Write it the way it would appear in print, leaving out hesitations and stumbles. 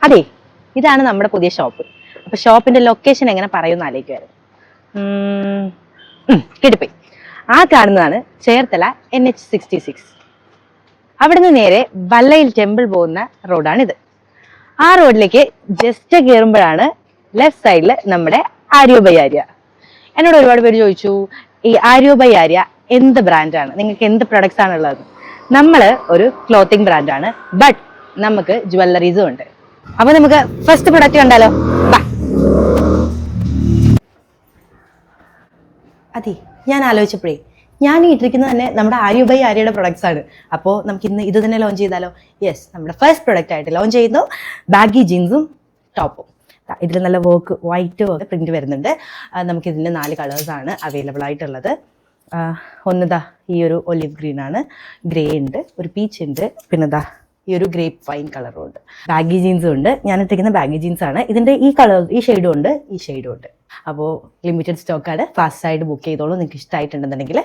അതെ, ഇതാണ് നമ്മുടെ പുതിയ ഷോപ്പ്. അപ്പൊ ഷോപ്പിന്റെ ലൊക്കേഷൻ എങ്ങനെ പറയുന്ന ആലോചിക്കുമായിരുന്നു. കിട്ടിപ്പോയി. ആ കാണുന്നതാണ് ചേർത്തല NH66. അവിടുന്ന് നേരെ വല്ലയിൽ ടെമ്പിൾ പോകുന്ന റോഡാണിത്. ആ റോഡിലേക്ക് ജസ്റ്റ് കയറുമ്പോഴാണ് ലെഫ്റ്റ് സൈഡിൽ നമ്മുടെ ആര്യോ ബൈ ആര്യ. എന്നോട് ഒരുപാട് പേര് ചോദിച്ചു, ഈ ആര്യോ ബൈ ആര്യ എന്ത് ബ്രാൻഡാണ്, നിങ്ങൾക്ക് എന്ത് പ്രൊഡക്ട്സ് ആണുള്ളത്? നമ്മൾ ഒരു ക്ലോത്തിങ് ബ്രാൻഡാണ്, ബട്ട് നമുക്ക് ജ്വല്ലറീസും ഉണ്ട്. അപ്പൊ നമുക്ക് ഫസ്റ്റ് പ്രൊഡക്റ്റ് കണ്ടാലോ? അതെ, ഞാൻ ആലോചിച്ചപ്പോഴേ ഞാൻ ഇട്ടിരിക്കുന്നത് തന്നെ നമ്മുടെ ആര്യോ ബൈ ആര്യയുടെ പ്രൊഡക്ട്സ് ആണ്. അപ്പോൾ നമുക്ക് ഇന്ന് ഇത് തന്നെ ലോഞ്ച് ചെയ്താലോ? യെസ്, നമ്മുടെ ഫസ്റ്റ് പ്രൊഡക്റ്റ് ആയിട്ട് ലോഞ്ച് ചെയ്യുന്നു ബാഗി ജീൻസും ടോപ്പും. ഇതിൽ നല്ല വർക്ക്, വൈറ്റ് വർക്ക് പ്രിന്റ് വരുന്നുണ്ട്. നമുക്കിതിൻ്റെ 4 കളേഴ്സാണ് അവൈലബിൾ ആയിട്ടുള്ളത്. ഒന്നിതാ ഈ ഒരു ഒലിവ് ഗ്രീൻ ആണ്, ഗ്രേ ഉണ്ട്, ഒരു പീച്ച് ഉണ്ട്, പിന്നെ ഇതാ ഈ ഒരു ഗ്രേപ്പ് വൈൻ കളറും ഉണ്ട്. ബാഗി ജീൻസും ഉണ്ട്. ഞാൻ ഇട്ടിരിക്കുന്ന ബാഗി ജീൻസ് ആണ്. ഇതിൻ്റെ ഈ കളർ, ഈ ഷെയ്ഡും ഉണ്ട്, ഈ ഷെയ്ഡും ഉണ്ട്. അപ്പോൾ ലിമിറ്റഡ് സ്റ്റോക്കാണ്, ഫാസ്റ്റ് ആയിട്ട് ബുക്ക് ചെയ്തോളൂ നിങ്ങൾക്ക് ഇഷ്ടമായിട്ടുണ്ടെന്നുണ്ടെങ്കിൽ.